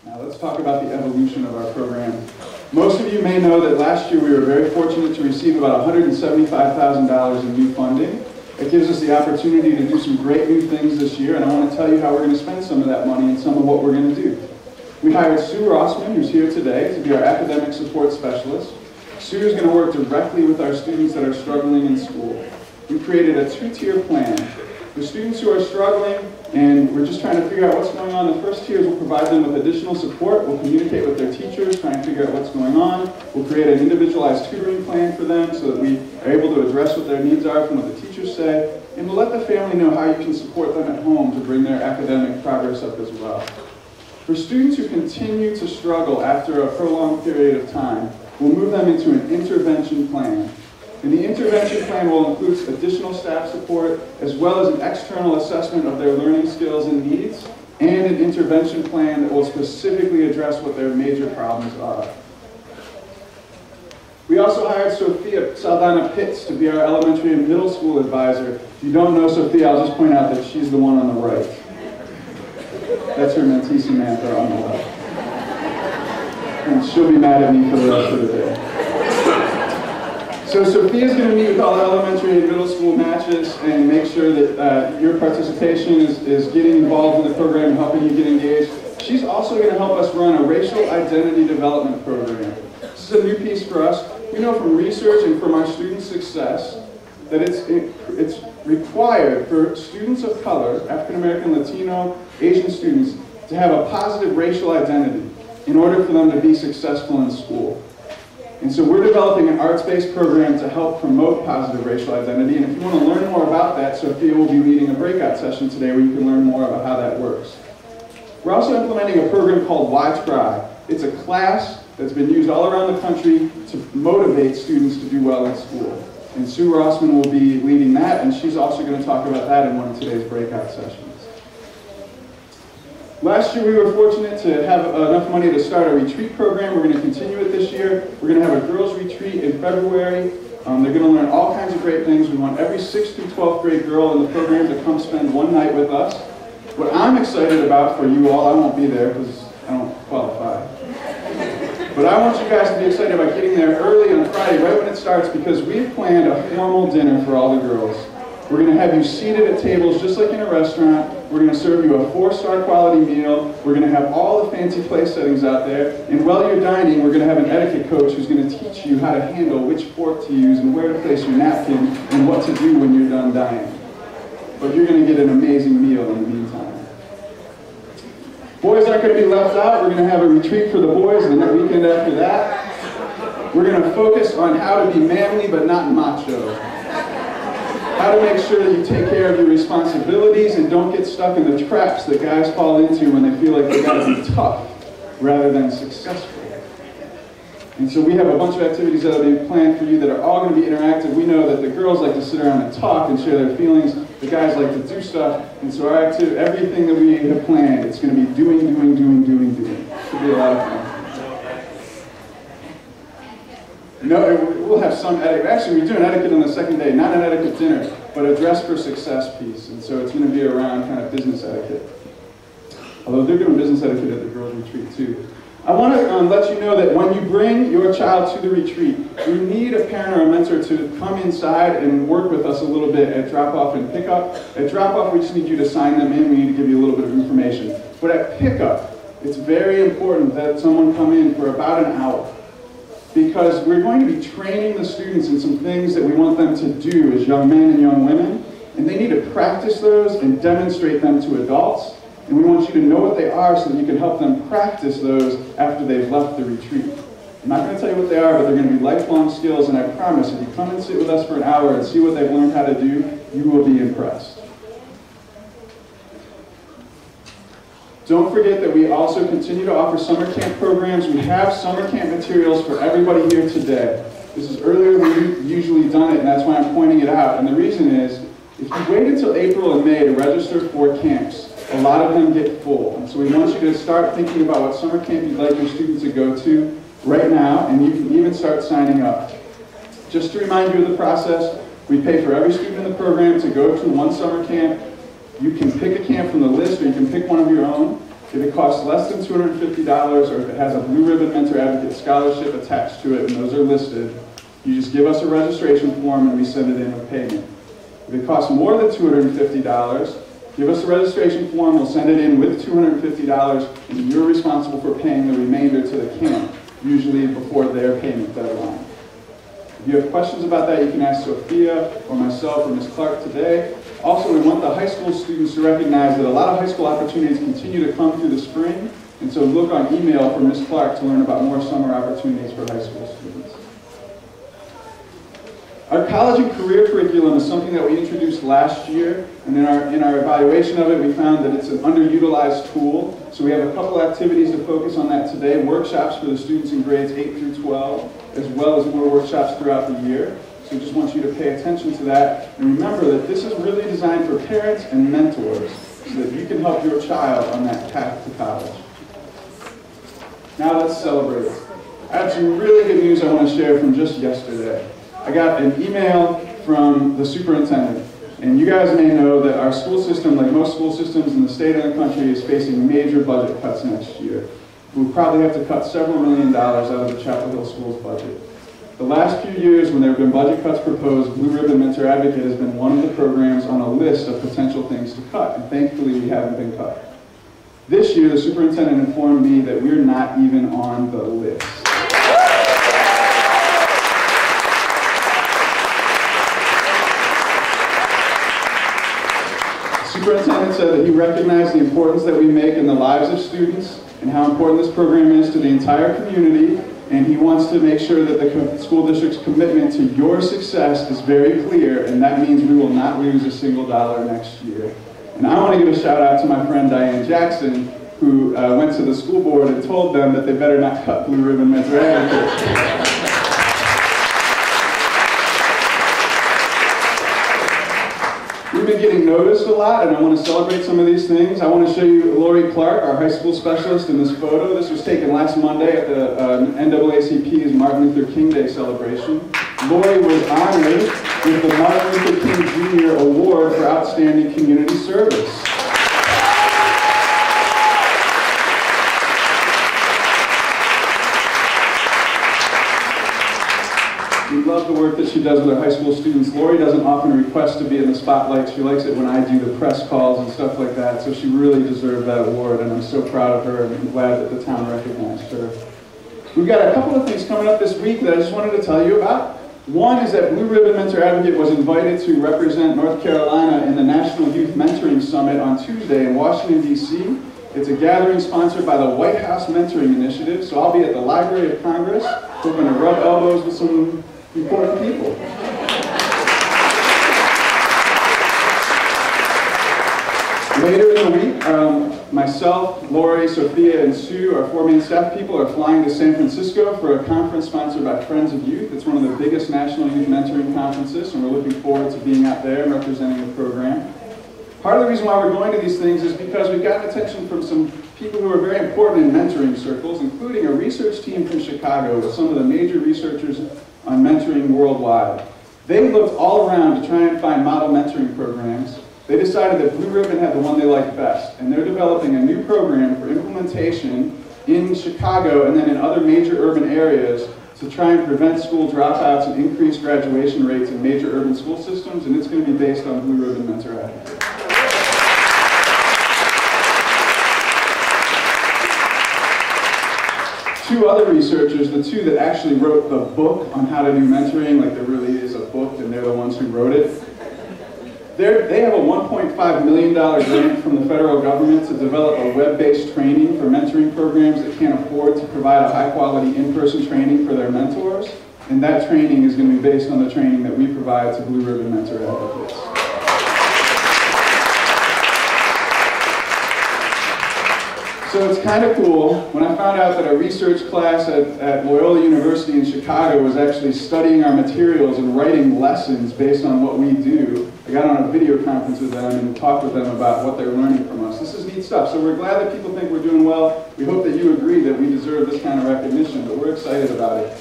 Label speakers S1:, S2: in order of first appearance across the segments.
S1: Now let's talk about the evolution of our program. Most of you may know that last year we were very fortunate to receive about $175,000 in new funding. It gives us the opportunity to do some great new things this year, and I want to tell you how we're going to spend some of that money and some of what we're going to do. We hired Sue Rossman, who's here today, to be our academic support specialist. Sue is going to work directly with our students that are struggling in school. We created a two-tier plan. For students who are struggling and we're just trying to figure out what's going on, the first tiers will provide them with additional support. We'll communicate with their teachers, try and figure out what's going on. We'll create an individualized tutoring plan for them so that we are able to address what their needs are from what the teachers say. And we'll let the family know how you can support them at home to bring their academic progress up as well. For students who continue to struggle after a prolonged period of time, we'll move them into an intervention plan. And the intervention plan will include additional staff support, as well as an external assessment of their learning skills and needs, and an intervention plan that will specifically address what their major problems are. We also hired Sophia Saldana Pitts to be our elementary and middle school advisor. If you don't know Sophia, I'll just point out that she's the one on the right. That's her mentee Samantha on the left. And she'll be mad at me for the rest of the day. So Sophia's going to meet with all the elementary and middle school matches and make sure that your participation is getting involved in the program and helping you get engaged. She's also going to help us run a racial identity development program. This is a new piece for us. We know from research and from our student success that it's required for students of color, African American, Latino, Asian students, to have a positive racial identity in order for them to be successful in school. And so we're developing an arts-based program to help promote positive racial identity. And if you want to learn more about that, Sophia will be leading a breakout session today where you can learn more about how that works. We're also implementing a program called Why Try. It's a class that's been used all around the country to motivate students to do well in school. And Sue Rossman will be leading that, and she's also going to talk about that in one of today's breakout sessions. Last year we were fortunate to have enough money to start a retreat program. We're going to continue it this year. We're going to have a girls' retreat in February. They're going to learn all kinds of great things. We want every 6th through 12th grade girl in the program to come spend one night with us. What I'm excited about for you all, I won't be there because I don't qualify. But I want you guys to be excited about getting there early on Friday, right when it starts, because we've planned a formal dinner for all the girls. We're going to have you seated at tables just like in a restaurant. We're going to serve you a 4-star quality meal. We're going to have all the fancy place settings out there. And while you're dining, we're going to have an etiquette coach who's going to teach you how to handle which fork to use and where to place your napkin and what to do when you're done dining. But you're going to get an amazing meal in the meantime. Boys aren't going to be left out. We're going to have a retreat for the boys the weekend after that. We're going to focus on how to be manly but not macho. How to make sure that you take care of your responsibilities and don't get stuck in the traps that guys fall into when they feel like they got to be tough rather than successful. And so we have a bunch of activities that are being planned for you that are all going to be interactive. We know that the girls like to sit around and talk and share their feelings. The guys like to do stuff. And so our everything that we have planned, it's going to be doing. Should be a lot of fun. No, we'll have some etiquette. Actually, we're doing etiquette on the second day, not an etiquette dinner, but a dress for success piece. And so it's going to be around kind of business etiquette. Although they're doing business etiquette at the girls' retreat too. I want to let you know that when you bring your child to the retreat, we need a parent or a mentor to come inside and work with us a little bit at drop-off and pickup. At drop-off, we just need you to sign them in. We need to give you a little bit of information. But at pickup, it's very important that someone come in for about an hour, because we're going to be training the students in some things that we want them to do as young men and young women, and they need to practice those and demonstrate them to adults, and we want you to know what they are so that you can help them practice those after they've left the retreat. I'm not going to tell you what they are, but they're going to be lifelong skills, and I promise if you come and sit with us for an hour and see what they've learned how to do, you will be impressed. Don't forget that we also continue to offer summer camp programs. We have summer camp materials for everybody here today. This is earlier than we've usually done it, and that's why I'm pointing it out. And the reason is, if you wait until April and May to register for camps, a lot of them get full. And so we want you to start thinking about what summer camp you'd like your students to go to right now, and you can even start signing up. Just to remind you of the process, we pay for every student in the program to go to one summer camp. You can pick a camp from the list, or you can pick one of your own. If it costs less than $250, or if it has a Blue Ribbon Mentor Advocate scholarship attached to it, and those are listed, you just give us a registration form and we send it in with payment. If it costs more than $250, give us a registration form, we'll send it in with $250, and you're responsible for paying the remainder to the camp, usually before their payment deadline. If you have questions about that, you can ask Sophia or myself or Ms. Clark today. Also, we want the high school students to recognize that a lot of high school opportunities continue to come through the spring, and so look on email for Ms. Clark to learn about more summer opportunities for high school students. Our college and career curriculum is something that we introduced last year, and in our evaluation of it, we found that it's an underutilized tool. So we have a couple activities to focus on that today, workshops for the students in grades 8 through 12, as well as more workshops throughout the year. So I just want you to pay attention to that, and remember that this is really designed for parents and mentors, so that you can help your child on that path to college. Now let's celebrate. I have some really good news I want to share from just yesterday. I got an email from the superintendent, and you guys may know that our school system, like most school systems in the state and the country, is facing major budget cuts next year. We'll probably have to cut several $1 million out of the Chapel Hill Schools budget. The last few years when there have been budget cuts proposed, Blue Ribbon Mentor Advocate has been one of the programs on a list of potential things to cut, and thankfully we haven't been cut. This year, the superintendent informed me that we're not even on the list. The superintendent said that he recognized the importance that we make in the lives of students and how important this program is to the entire community, and he wants to make sure that the school district's commitment to your success is very clear, and that means we will not lose a single dollar next year. And I want to give a shout out to my friend Diane Jackson, who went to the school board and told them that they better not cut Blue Ribbon Mentor Advocate. We've been getting noticed a lot, and I want to celebrate some of these things. I want to show you Lori Clark, our high school specialist, in this photo. This was taken last Monday at the NAACP's Martin Luther King Day celebration. Lori was honored with the Martin Luther King Jr. Award for Outstanding Community Service. We love the work that she does with our high school students. Lori doesn't often request to be in the spotlight. She likes it when I do the press calls and stuff like that, so she really deserved that award, and I'm so proud of her, and I'm glad that the town recognized her. We've got a couple of things coming up this week that I just wanted to tell you about. One is that Blue Ribbon Mentor Advocate was invited to represent North Carolina in the National Youth Mentoring Summit on Tuesday in Washington, D.C. It's a gathering sponsored by the White House Mentoring Initiative, so I'll be at the Library of Congress, hoping to rub elbows with some important people. Later in the week, myself, Lori, Sophia, and Sue, our 4 main staff people, are flying to San Francisco for a conference sponsored by Friends of Youth. It's one of the biggest national youth mentoring conferences, and we're looking forward to being out there and representing the program. Part of the reason why we're going to these things is because we've gotten attention from some people who are very important in mentoring circles, including a research team from Chicago with some of the major researchers on mentoring worldwide. They looked all around to try and find model mentoring programs. They decided that Blue Ribbon had the one they liked best, and they're developing a new program for implementation in Chicago and then in other major urban areas to try and prevent school dropouts and increase graduation rates in major urban school systems, and it's going to be based on Blue Ribbon Mentor Advocate. 2 other researchers, the 2 that actually wrote the book on how to do mentoring, like there really is a book and they're the ones who wrote it. They have a $1.5 million grant from the federal government to develop a web-based training for mentoring programs that can't afford to provide a high-quality in-person training for their mentors. And that training is going to be based on the training that we provide to Blue Ribbon Mentor Advocates. So it's kind of cool. When I found out that a research class at Loyola University in Chicago was actually studying our materials and writing lessons based on what we do, I got on a video conference with them and talked with them about what they're learning from us. This is neat stuff. So we're glad that people think we're doing well. We hope that you agree that we deserve this kind of recognition, but we're excited about it.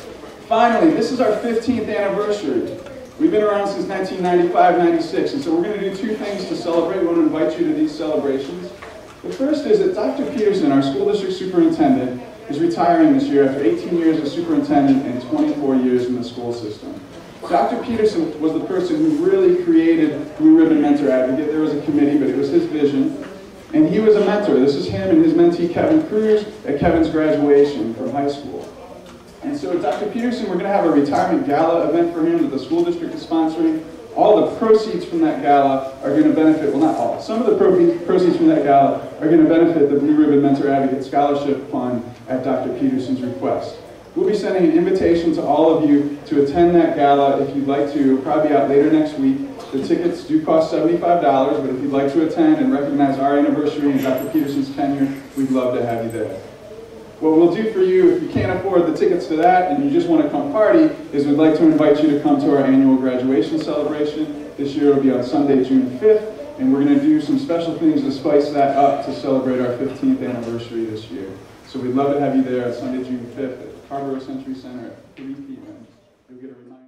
S1: Finally, this is our 15th anniversary. We've been around since 1995-96, and so we're going to do 2 things to celebrate. We want to invite you to these celebrations. The first is that Dr. Peterson, our school district superintendent, is retiring this year after 18 years as superintendent and 24 years in the school system. Dr. Peterson was the person who really created Blue Ribbon Mentor Advocate. There was a committee, but it was his vision. And he was a mentor. This is him and his mentee, Kevin Cruz, at Kevin's graduation from high school. And so Dr. Peterson, we're going to have a retirement gala event for him that the school district is sponsoring. All the proceeds from that gala are going to benefit, well, not all, some of the proceeds from that gala are going to benefit the Blue Ribbon Mentor Advocate Scholarship Fund at Dr. Peterson's request. We'll be sending an invitation to all of you to attend that gala if you'd like to. It'll probably be out later next week. The tickets do cost $75, but if you'd like to attend and recognize our anniversary and Dr. Peterson's tenure, we'd love to have you there. What we'll do for you, if you can't afford the tickets to that and you just want to come party, is we'd like to invite you to come to our annual graduation celebration. This year it'll be on Sunday, June 5th, and we're going to do some special things to spice that up to celebrate our 15th anniversary this year. So we'd love to have you there on Sunday, June 5th at Carver Century Center at 3 p.m. You'll get a reminder.